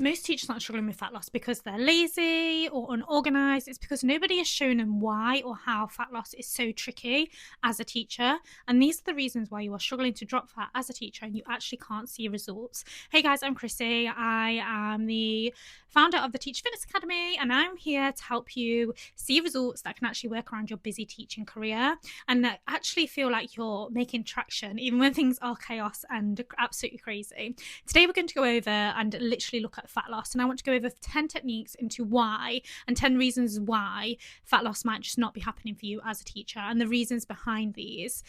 Most teachers aren't struggling with fat loss because they're lazy or unorganized. It's because nobody has shown them why or how fat loss is so tricky as a teacher. And these are the reasons why you are struggling to drop fat as a teacher and you actually can't see results. Hey guys, I'm Chrissy. I am the founder of the Teacher Fitness Academy, and I'm here to help you see results that can actually work around your busy teaching career and that actually feel like you're making traction even when things are chaos and absolutely crazy. Today we're going to go over and literally look at fat loss, and I want to go over 10 techniques into why and 10 reasons why fat loss might just not be happening for you as a teacher, and the reasons behind these,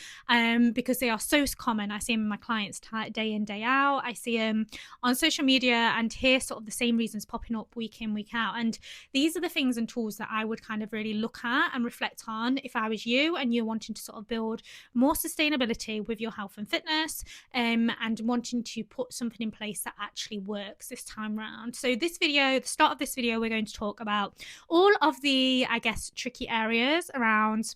because they are so common. I see them in my clients day in, day out. I see them on social media and hear sort of the same reasons popping up week in, week out. And these are the things and tools that I would kind of really look at and reflect on if I was you and you're wanting to sort of build more sustainability with your health and fitness, and wanting to put something in place that actually works this time around. So the start of this video, we're going to talk about all of the, I guess, tricky areas around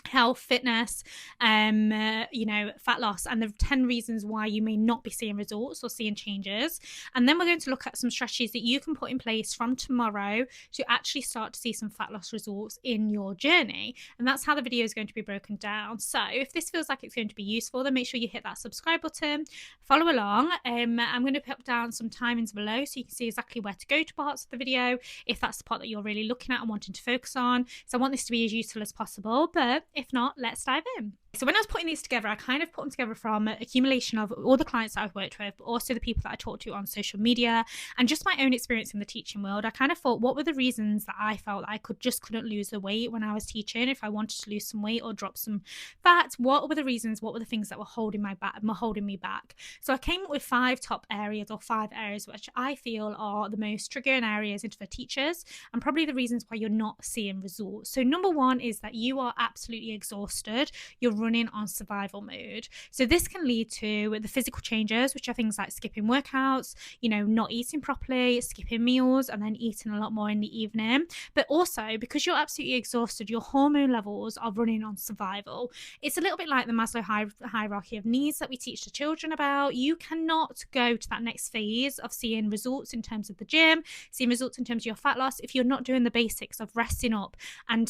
health, fitness, fat loss, and the 10 reasons why you may not be seeing results or seeing changes. And then we're going to look at some strategies that you can put in place from tomorrow to actually start to see some fat loss results in your journey. And that's how the video is going to be broken down. So if this feels like it's going to be useful, then make sure you hit that subscribe button, follow along. I'm going to put down some timings below so you can see exactly where to go to parts of the video if that's the part that you're really looking at and wanting to focus on. So I want this to be as useful as possible, but if not, let's dive in. So when I was putting these together, I kind of put them together from an accumulation of all the clients that I've worked with, but also the people that I talk to on social media and just my own experience in the teaching world. I kind of thought, what were the reasons that I felt that I couldn't lose the weight when I was teaching? If I wanted to lose some weight or drop some fat, what were the reasons? What were the things that were holding me back? So I came up with 5 areas which I feel are the most triggering areas for teachers and probably the reasons why you're not seeing results. So number 1 is that you are absolutely exhausted. You're running on survival mode. So this can lead to the physical changes, which are things like skipping workouts, not eating properly, skipping meals, and then eating a lot more in the evening. But also, because you're absolutely exhausted, your hormone levels are running on survival. It's a little bit like the Maslow hierarchy of needs that we teach the children about. You cannot go to that next phase of seeing results in terms of the gym, seeing results in terms of your fat loss, if you're not doing the basics of resting up and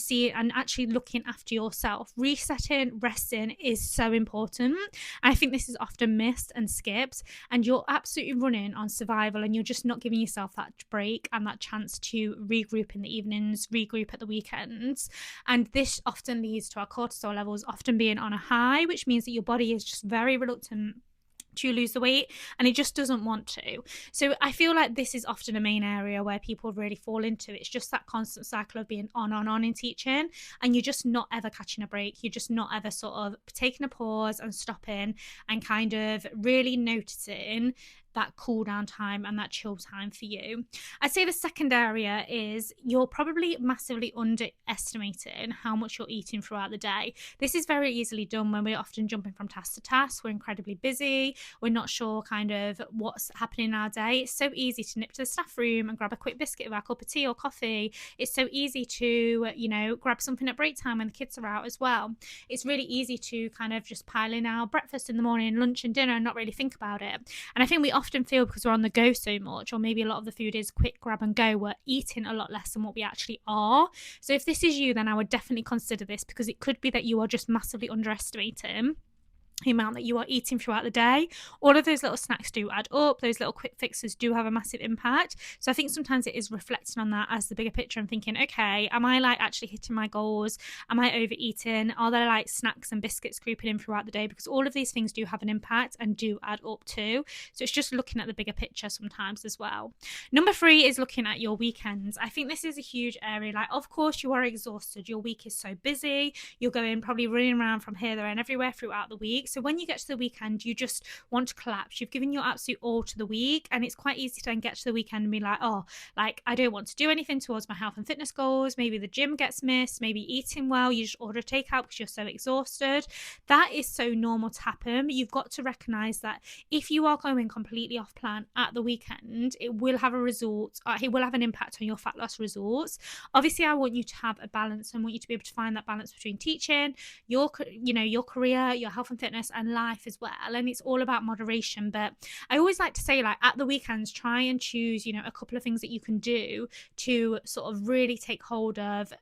actually looking after yourself. Resetting, resting is so important. I think this is often missed and skipped, and you're absolutely running on survival and you're just not giving yourself that break and that chance to regroup in the evenings, regroup at the weekends. And this often leads to our cortisol levels often being on a high, which means that your body is just very reluctant to lose the weight and it just doesn't want to. So I feel like this is often a main area where people really fall into. It's just that constant cycle of being on in teaching, and you're just not ever catching a break. You're just not ever sort of taking a pause and stopping and kind of really noticing that cool down time and that chill time for you. I'd say the second area is you're probably massively underestimating how much you're eating throughout the day. This is very easily done when we're often jumping from task to task. We're incredibly busy. We're not sure kind of what's happening in our day. It's so easy to nip to the staff room and grab a quick biscuit with our cup of tea or coffee. It's so easy to, grab something at break time when the kids are out as well. It's really easy to kind of just pile in our breakfast in the morning, lunch and dinner and not really think about it. And I think we often feel because we're on the go so much, or maybe a lot of the food is quick grab and go, we're eating a lot less than what we actually are. So if this is you, then I would definitely consider this, because it could be that you are just massively underestimating the amount that you are eating throughout the day. All of those little snacks do add up. Those little quick fixes do have a massive impact. So I think sometimes it is reflecting on that as the bigger picture and thinking, okay, am I actually hitting my goals? Am I overeating? Are there snacks and biscuits creeping in throughout the day? Because all of these things do have an impact and do add up too. So it's just looking at the bigger picture sometimes as well. Number 3 is looking at your weekends. I think this is a huge area. Of course you are exhausted. Your week is so busy. You're probably running around from here, there and everywhere throughout the week. So when you get to the weekend, you just want to collapse. You've given your absolute all to the week, and it's quite easy to then get to the weekend and be I don't want to do anything towards my health and fitness goals. Maybe the gym gets missed, maybe eating well, you just order takeout because you're so exhausted. That is so normal to happen. You've got to recognize that if you are going completely off plan at the weekend, it will have an impact on your fat loss results. Obviously, I want you to have a balance and want you to be able to find that balance between teaching, your career, your health and fitness, fitness and life as well, and it's all about moderation. But I always like to say, like, at the weekends, try and choose, you know, a couple of things that you can do to sort of really take hold of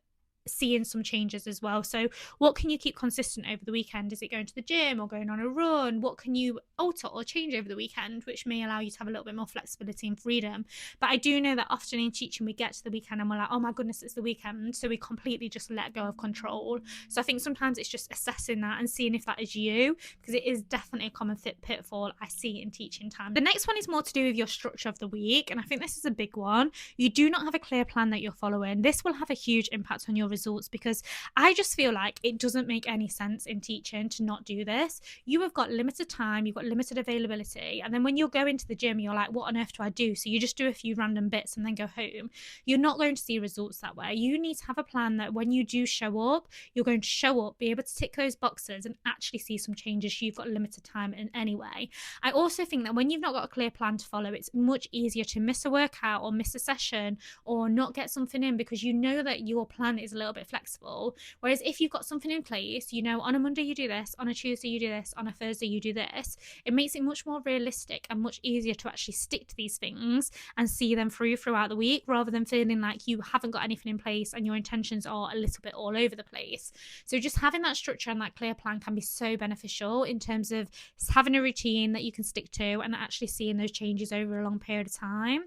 seeing some changes as well. So what can you keep consistent over the weekend? Is it going to the gym or going on a run? What can you alter or change over the weekend, which may allow you to have a little bit more flexibility and freedom? But I do know that often in teaching, we get to the weekend and we're like, oh my goodness, it's the weekend, so we completely just let go of control. So I think sometimes it's just assessing that and seeing if that is you, because it is definitely a common pitfall I see in teaching time. The next one is more to do with your structure of the week, and I think this is a big one. You do not have a clear plan that you're following. This will have a huge impact on your results, because I just feel like it doesn't make any sense in teaching to not do this. You have got limited time, you've got limited availability, and then when you're going to the gym, you're like, what on earth do I do? So you just do a few random bits and then go home. You're not going to see results that way. You need to have a plan that when you do show up, you're going to show up, be able to tick those boxes and actually see some changes. You've got limited time in any way. I also think that when you've not got a clear plan to follow, it's much easier to miss a workout or miss a session or not get something in, because you know that your plan is a little bit flexible. Whereas if you've got something in place, you know, on a Monday you do this, on a Tuesday you do this, on a Thursday you do this, it makes it much more realistic and much easier to actually stick to these things and see them throughout the week, rather than feeling like you haven't got anything in place and your intentions are a little bit all over the place. So just having that structure and that clear plan can be so beneficial in terms of having a routine that you can stick to and actually seeing those changes over a long period of time.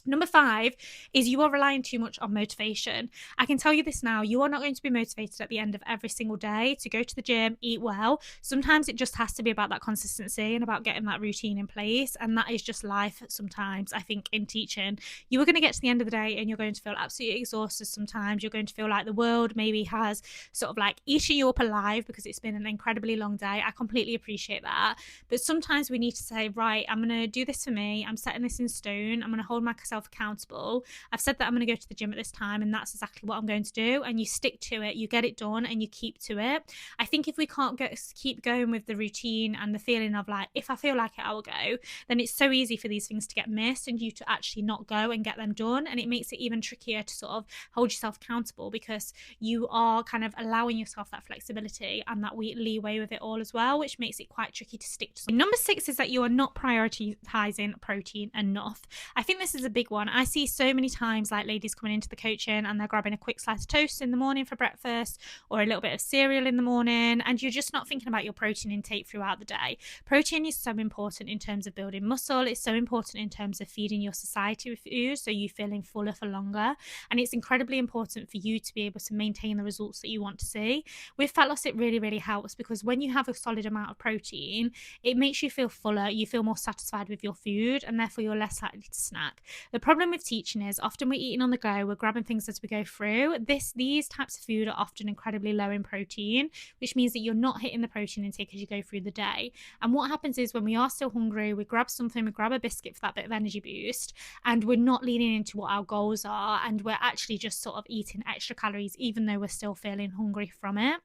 Number 5 is you are relying too much on motivation. I can tell you this now, you are not going to be motivated at the end of every single day to go to the gym, eat well. Sometimes it just has to be about that consistency and about getting that routine in place. And that is just life sometimes, I think, in teaching. You are going to get to the end of the day and you're going to feel absolutely exhausted sometimes. You're going to feel like the world maybe has sort of like eaten you up alive because it's been an incredibly long day. I completely appreciate that. But sometimes we need to say, right, I'm going to do this for me. I'm setting this in stone. I'm going to hold myself accountable. I've said that I'm going to go to the gym at this time, and that's exactly what I'm going to do. And you stick to it, you get it done, and you keep to it. I think if we can't keep going with the routine and the feeling of like, if I feel like it, I will go, then it's so easy for these things to get missed and you to actually not go and get them done. And it makes it even trickier to sort of hold yourself accountable, because you are kind of allowing yourself that flexibility and that leeway with it all as well, which makes it quite tricky to stick to. Number 6 is that you are not prioritizing protein enough. I think this is a big one. I see so many times like ladies coming into the coaching and they're grabbing a quick slice of toast in the morning for breakfast or a little bit of cereal in the morning, and you're just not thinking about your protein intake throughout the day. Protein is so important in terms of building muscle. It's so important in terms of feeding your society with food so you're feeling fuller for longer, and it's incredibly important for you to be able to maintain the results that you want to see. With fat loss, it really helps, because when you have a solid amount of protein, it makes you feel fuller, you feel more satisfied with your food, and therefore you're less likely to snack. The problem with teaching is often we're eating on the go, we're grabbing things as we go through. These types of food are often incredibly low in protein, which means that you're not hitting the protein intake as you go through the day. And what happens is when we are still hungry, we grab something, we grab a biscuit for that bit of energy boost, and we're not leaning into what our goals are, and we're actually just sort of eating extra calories even though we're still feeling hungry from it.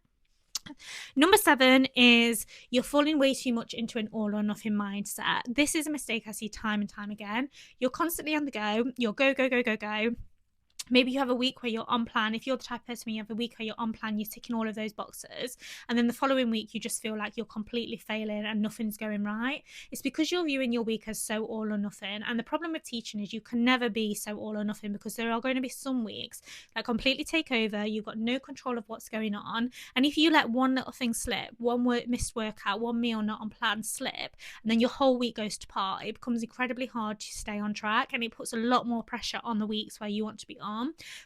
Number 7 is you're falling way too much into an all or nothing mindset. This is a mistake I see time and time again. You're constantly on the go. You're go. Maybe you have a week where you're on plan. If you're the type of person where you have a week where you're on plan, you're ticking all of those boxes, and then the following week you just feel like you're completely failing and nothing's going right. It's because you're viewing your week as so all or nothing. And the problem with teaching is you can never be so all or nothing, because there are going to be some weeks that completely take over. You've got no control of what's going on, and if you let one little thing slip, one missed workout, one meal not on plan slip, and then your whole week goes to pot, it becomes incredibly hard to stay on track, and it puts a lot more pressure on the weeks where you want to be on.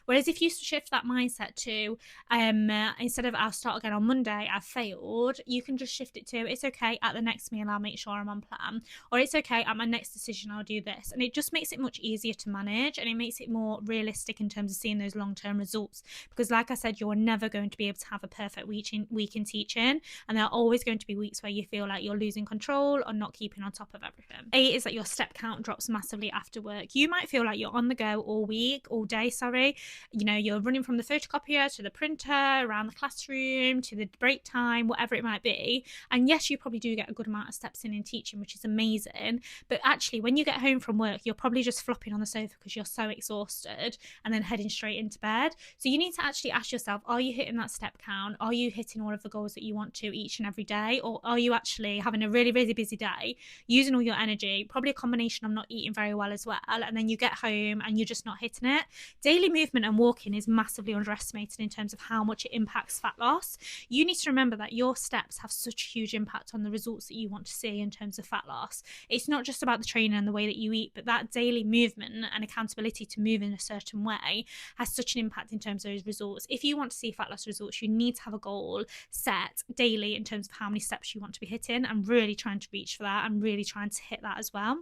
Whereas if you shift that mindset to instead of I'll start again on Monday, I've failed, you can just shift it to it's okay, at the next meal I'll make sure I'm on plan, or it's okay, at my next decision I'll do this. And it just makes it much easier to manage, and it makes it more realistic in terms of seeing those long-term results, because like I said, you're never going to be able to have a perfect week in teaching, and there are always going to be weeks where you feel like you're losing control or not keeping on top of everything. 8 is that your step count drops massively after work. You might feel like you're on the go all week, all day you're running from the photocopier to the printer, around the classroom, to the break time, whatever it might be. And yes, you probably do get a good amount of steps in teaching, which is amazing. But actually, when you get home from work, you're probably just flopping on the sofa because you're so exhausted and then heading straight into bed. So you need to actually ask yourself, are you hitting that step count? Are you hitting all of the goals that you want to each and every day? Or are you actually having a really, really busy day, using all your energy, probably a combination of not eating very well as well, and then you get home and you're just not hitting it? Daily movement and walking is massively underestimated in terms of how much it impacts fat loss. You need to remember that your steps have such a huge impact on the results that you want to see in terms of fat loss. It's not just about the training and the way that you eat, but that daily movement and accountability to move in a certain way has such an impact in terms of those results. If you want to see fat loss results, you need to have a goal set daily in terms of how many steps you want to be hitting, and really trying to reach for that and really trying to hit that as well.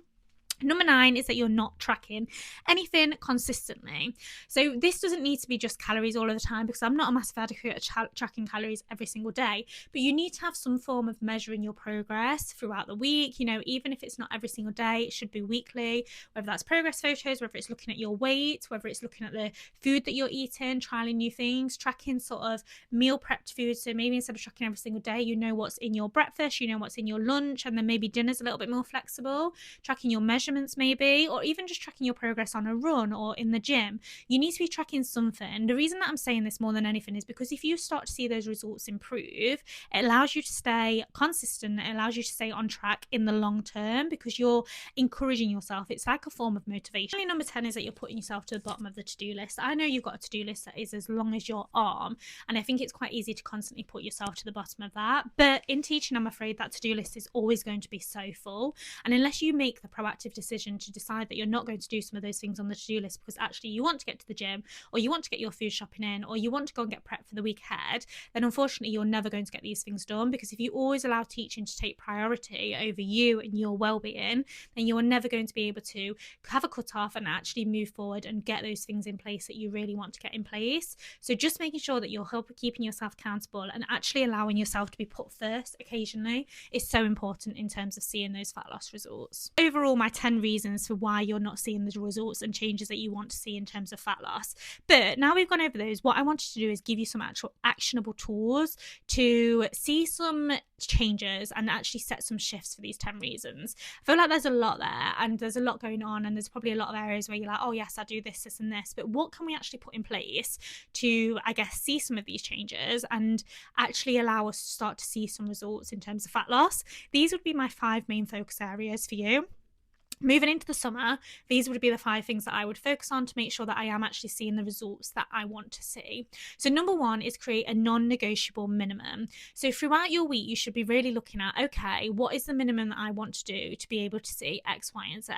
Number 9 is that you're not tracking anything consistently. So this doesn't need to be just calories all of the time, because I'm not a massive advocate of tracking calories every single day, but you need to have some form of measuring your progress throughout the week. Even if it's not every single day, it should be weekly, whether that's progress photos, whether it's looking at your weight, whether it's looking at the food that you're eating, trialing new things, tracking sort of meal prepped food. So maybe instead of tracking every single day, you know what's in your breakfast, you know what's in your lunch, and then maybe dinner's a little bit more flexible. Tracking your measurements maybe, or even just tracking your progress on a run or in the gym. You need to be tracking something. The reason that I'm saying this more than anything is because if you start to see those results improve, it allows you to stay consistent. It allows you to stay on track in the long term because you're encouraging yourself. It's like a form of motivation. Number 10 is that you're putting yourself to the bottom of the to-do list. I know you've got a to-do list that is as long as your arm, and I think it's quite easy to constantly put yourself to the bottom of that. But in teaching, I'm afraid that to-do list is always going to be so full, and unless you make the proactive decision to decide that you're not going to do some of those things on the to-do list because actually you want to get to the gym, or you want to get your food shopping in, or you want to go and get prepped for the week ahead, then unfortunately you're never going to get these things done. Because if you always allow teaching to take priority over you and your well-being, then you're never going to be able to have a cut-off and actually move forward and get those things in place that you really want to get in place. So just making sure that you're keeping yourself accountable and actually allowing yourself to be put first occasionally is so important in terms of seeing those fat loss results. Overall, my 10 reasons for why you're not seeing the results and changes that you want to see in terms of fat loss. But now we've gone over those, what I wanted to do is give you some actual actionable tools to see some changes and actually set some shifts for these 10 reasons. I feel like there's a lot there and there's a lot going on, and there's probably a lot of areas where you're like, oh yes, I do this and this, but what can we actually put in place to, I guess, see some of these changes and actually allow us to start to see some results in terms of fat loss? These would be my 5 main focus areas for you. Moving into the summer, these would be the 5 things that I would focus on to make sure that I am actually seeing the results that I want to see. So number 1 is create a non-negotiable minimum. So throughout your week, you should be really looking at, okay, what is the minimum that I want to do to be able to see X, Y, and Z?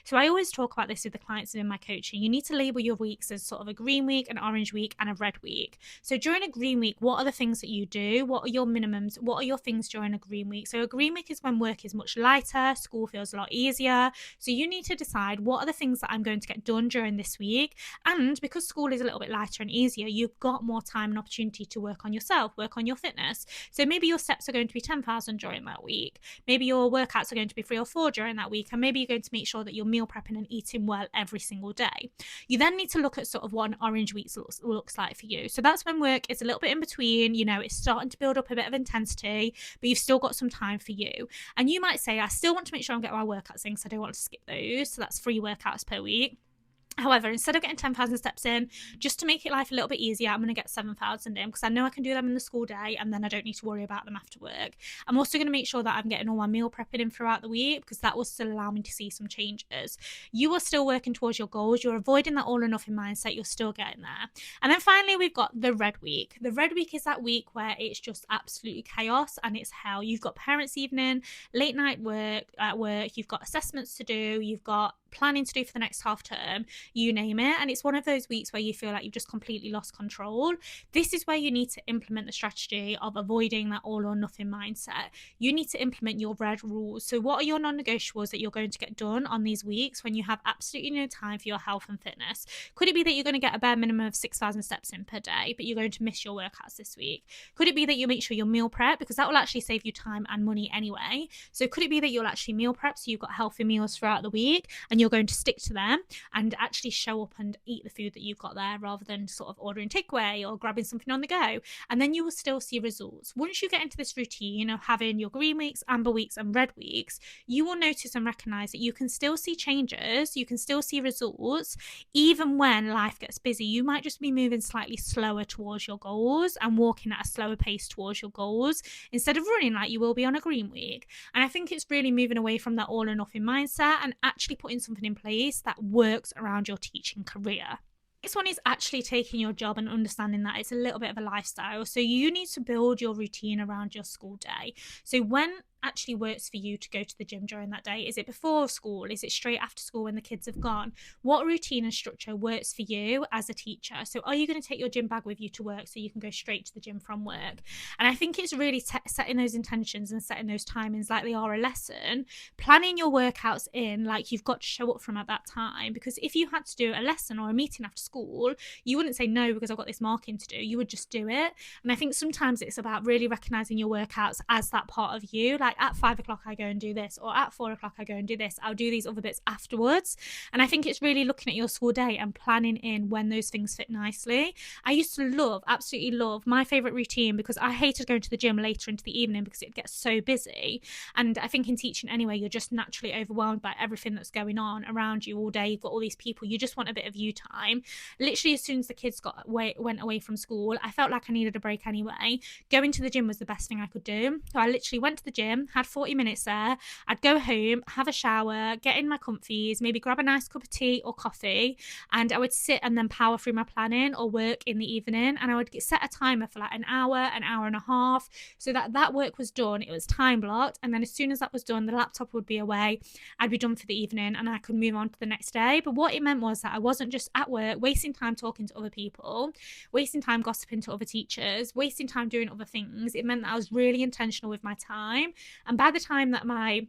So I always talk about this with the clients and in my coaching. You need to label your weeks as sort of a green week, an orange week, and a red week. So during a green week, what are the things that you do? What are your minimums? What are your things during a green week? So a green week is when work is much lighter, school feels a lot easier. So you need to decide, what are the things that I'm going to get done during this week? And because school is a little bit lighter and easier, you've got more time and opportunity to work on yourself, work on your fitness. So maybe your steps are going to be 10,000 during that week. Maybe your workouts are going to be 3 or 4 during that week. And maybe you're going to make sure that you're meal prepping and eating well every single day. You then need to look at sort of what an orange week looks like for you. So that's when work is a little bit in between, it's starting to build up a bit of intensity, but you've still got some time for you. And you might say, I still want to make sure I'm getting my workouts in because I don't want to skip those. So that's 3 workouts per week. However, instead of getting 10,000 steps in, just to make it life a little bit easier, I'm going to get 7,000 in because I know I can do them in the school day and then I don't need to worry about them after work. I'm also going to make sure that I'm getting all my meal prepping in throughout the week because that will still allow me to see some changes. You are still working towards your goals. You're avoiding that all or nothing mindset. You're still getting there. And then finally, we've got the red week. The red week is that week where it's just absolutely chaos and it's hell. You've got parents' evening, late night work at work. You've got assessments to do. You've got planning to do for the next half term, you name it. And it's one of those weeks where you feel like you've just completely lost control. This is where you need to implement the strategy of avoiding that all or nothing mindset. You need to implement your red rules. So what are your non-negotiables that you're going to get done on these weeks when you have absolutely no time for your health and fitness? Could it be that you're going to get a bare minimum of 6,000 steps in per day, but you're going to miss your workouts this week? Could it be that you make sure you're meal prep, because that will actually save you time and money anyway? So could it be that you'll actually meal prep so you've got healthy meals throughout the week and you're going to stick to them and actually show up and eat the food that you've got there, rather than sort of ordering takeaway or grabbing something on the go. And then you will still see results. Once you get into this routine of having your green weeks, amber weeks, and red weeks, you will notice and recognize that you can still see changes, you can still see results, even when life gets busy. You might just be moving slightly slower towards your goals and walking at a slower pace towards your goals, instead of running like you will be on a green week. And I think it's really moving away from that all or nothing mindset and actually putting something in place that works around your teaching career. This one is actually taking your job and understanding that it's a little bit of a lifestyle. So you need to build your routine around your school day. So when actually works for you to go to the gym during that day? Is it before school? Is it straight after school when the kids have gone? What routine and structure works for you as a teacher? So are you going to take your gym bag with you to work so you can go straight to the gym from work? And I think it's really setting those intentions and setting those timings like they are a lesson, planning your workouts in like you've got to show up from at that time. Because if you had to do a lesson or a meeting after school, you wouldn't say no because I've got this marking to do. You would just do it. And I think sometimes it's about really recognizing your workouts as that part of you. Like at 5 o'clock I go and do this, or at 4 o'clock I go and do this. I'll do these other bits afterwards. And I think it's really looking at your school day and planning in when those things fit nicely. I used to absolutely love my favorite routine, because I hated going to the gym later into the evening because it gets so busy. And I think in teaching anyway, you're just naturally overwhelmed by everything that's going on around you all day. You've got all these people, you just want a bit of you time. Literally as soon as the kids went away from school, I felt like I needed a break anyway. Going to the gym was the best thing I could do. So I literally went to the gym, had 40 minutes there. I'd go home, have a shower, get in my comfies, maybe grab a nice cup of tea or coffee, and I would sit and then power through my planning or work in the evening. And I would set a timer for like an hour and a half, so that work was done. It was time blocked, and then as soon as that was done, the laptop would be away. I'd be done for the evening and I could move on to the next day. But what it meant was that I wasn't just at work wasting time talking to other people, wasting time gossiping to other teachers, wasting time doing other things. It meant that I was really intentional with my time. And by the time that my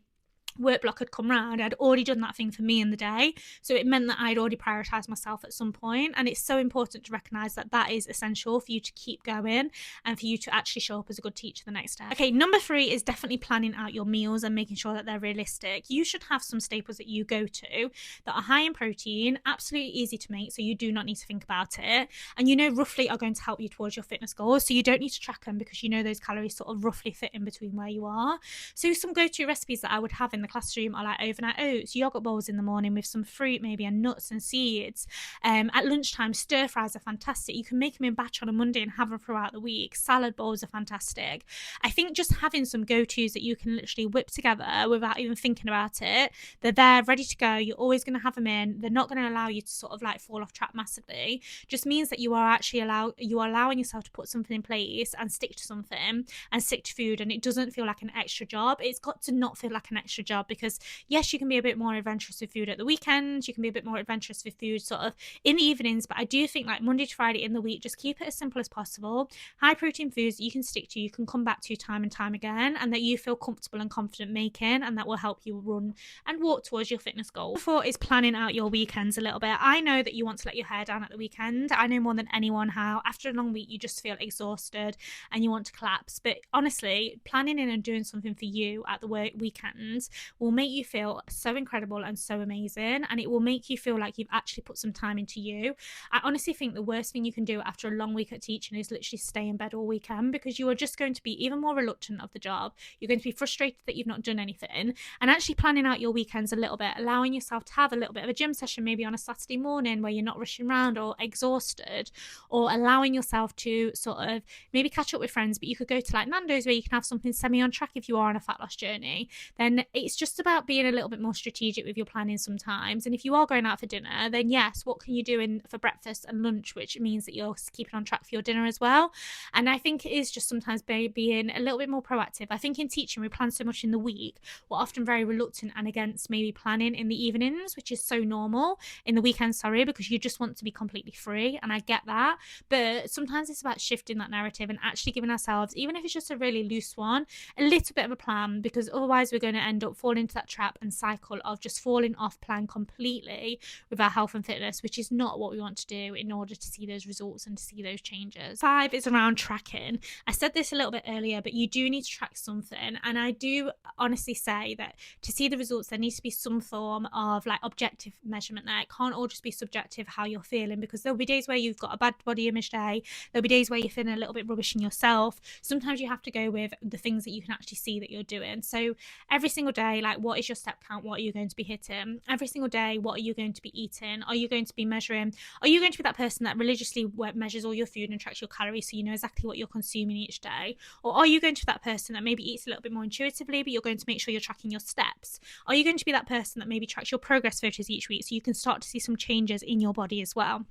work block had come round, I'd already done that thing for me in the day. So it meant that I'd already prioritised myself at some point. And it's so important to recognise that that is essential for you to keep going and for you to actually show up as a good teacher the next day. Okay, number 3 is definitely planning out your meals and making sure that they're realistic. You should have some staples that you go to that are high in protein, absolutely easy to make, so you do not need to think about it. And you know roughly are going to help you towards your fitness goals, so you don't need to track them because you know those calories sort of roughly fit in between where you are. So some go-to recipes that I would have in the classroom are like overnight oats, yogurt bowls in the morning with some fruit maybe and nuts and seeds. At lunchtime, stir fries are fantastic. You can make them in batch on a Monday and have them throughout the week. Salad bowls are fantastic. I think just having some go-tos that you can literally whip together without even thinking about it, they're there ready to go. You're always going to have them in. They're not going to allow you to sort of like fall off track massively. Just means that you are actually allowing yourself to put something in place and stick to something and stick to food, and it doesn't feel like an extra job. It's got to not feel like an extra job, because yes, you can be a bit more adventurous with food at the weekends, you can be a bit more adventurous with food sort of in the evenings, but I do think like Monday to Friday in the week, just keep it as simple as possible. High protein foods that you can stick to, you can come back to time and time again, and that you feel comfortable and confident making, and that will help you run and walk towards your fitness goal. Number 4 is planning out your weekends a little bit. I know that you want to let your hair down at the weekend. I know more than anyone how after a long week you just feel exhausted and you want to collapse, but honestly, planning in and doing something for you at the weekends will make you feel so incredible and so amazing, and it will make you feel like you've actually put some time into you. I honestly think the worst thing you can do after a long week at teaching is literally stay in bed all weekend, because you are just going to be even more reluctant of the job. You're going to be frustrated that you've not done anything. And actually planning out your weekends a little bit, allowing yourself to have a little bit of a gym session maybe on a Saturday morning where you're not rushing around or exhausted, or allowing yourself to sort of maybe catch up with friends, but you could go to like Nando's where you can have something semi on track if you are on a fat loss journey. Then it's just about being a little bit more strategic with your planning sometimes. And if you are going out for dinner, then yes, what can you do for breakfast and lunch, which means that you're keeping on track for your dinner as well. And I think it is just sometimes being a little bit more proactive. I think in teaching we plan so much in the week, we're often very reluctant and against maybe planning in the evenings, which is so normal, in the weekends, because you just want to be completely free, and I get that. But sometimes it's about shifting that narrative and actually giving ourselves, even if it's just a really loose one, a little bit of a plan, because otherwise we're going to end up don't fall into that trap and cycle of just falling off plan completely with our health and fitness, which is not what we want to do in order to see those results and to see those changes. 5 is around tracking. I said this a little bit earlier, but you do need to track something. And I do honestly say that to see the results, there needs to be some form of like objective measurement there. It can't all just be subjective how you're feeling, because there'll be days where you've got a bad body image day. There'll be days where you're feeling a little bit rubbish in yourself. Sometimes you have to go with the things that you can actually see that you're doing. So every single day, like, what is your step count? What are you going to be hitting? Every single day, what are you going to be eating? Are you going to be measuring? Are you going to be that person that religiously measures all your food and tracks your calories so you know exactly what you're consuming each day? Or are you going to be that person that maybe eats a little bit more intuitively, but you're going to make sure you're tracking your steps? Are you going to be that person that maybe tracks your progress photos each week so you can start to see some changes in your body as well?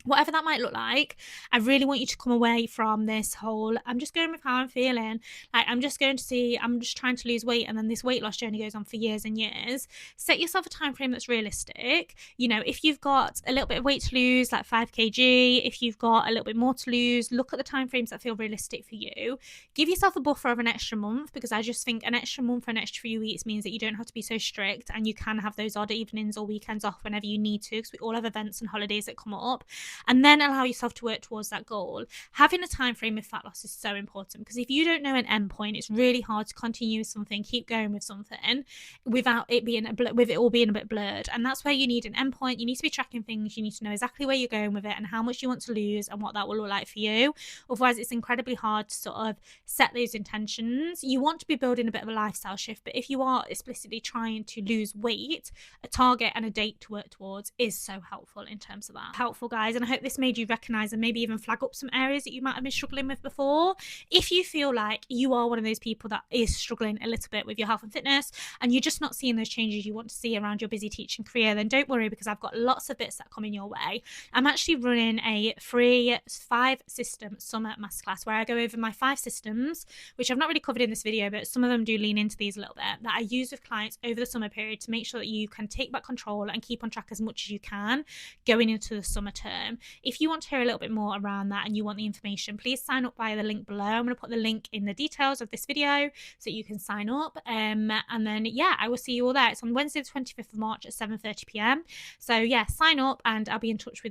Whatever that might look like, I really want you to come away from this whole, I'm just going with how I'm feeling. Like, I'm just trying to lose weight, and then this weight loss journey goes on for years and years. Set yourself a time frame that's realistic. You know, if you've got a little bit of weight to lose, like 5 kg, if you've got a little bit more to lose, look at the time frames that feel realistic for you. Give yourself a buffer of an extra month, because I just think an extra month or an extra few weeks means that you don't have to be so strict, and you can have those odd evenings or weekends off whenever you need to, because we all have events and holidays that come up. And then allow yourself to work towards that goal. Having a time frame with fat loss is so important, because if you don't know an end point, it's really hard to continue with something, keep going with something without it being with it all being a bit blurred. And that's where you need an end point. You need to be tracking things. You need to know exactly where you're going with it and how much you want to lose and what that will look like for you. Otherwise, it's incredibly hard to sort of set those intentions. You want to be building a bit of a lifestyle shift, but if you are explicitly trying to lose weight, a target and a date to work towards is so helpful in terms of that. Helpful, guys, and I hope this made you recognize and maybe even flag up some areas that you might have been struggling with before. If you feel like you are one of those people that is struggling a little bit with your health and fitness and you're just not seeing those changes you want to see around your busy teaching career, then don't worry, because I've got lots of bits that come in your way. I'm actually running a free 5-system summer masterclass where I go over my 5 systems, which I've not really covered in this video, but some of them do lean into these a little bit, that I use with clients over the summer period to make sure that you can take back control and keep on track as much as you can going into the summer term. If you want to hear a little bit more around that and you want the information, please sign up via the link below. I'm going to put the link in the details of this video so you can sign up. And then, yeah, I will see you all there. It's on Wednesday, the 25th of March at 7:30 p.m. So, yeah, sign up and I'll be in touch with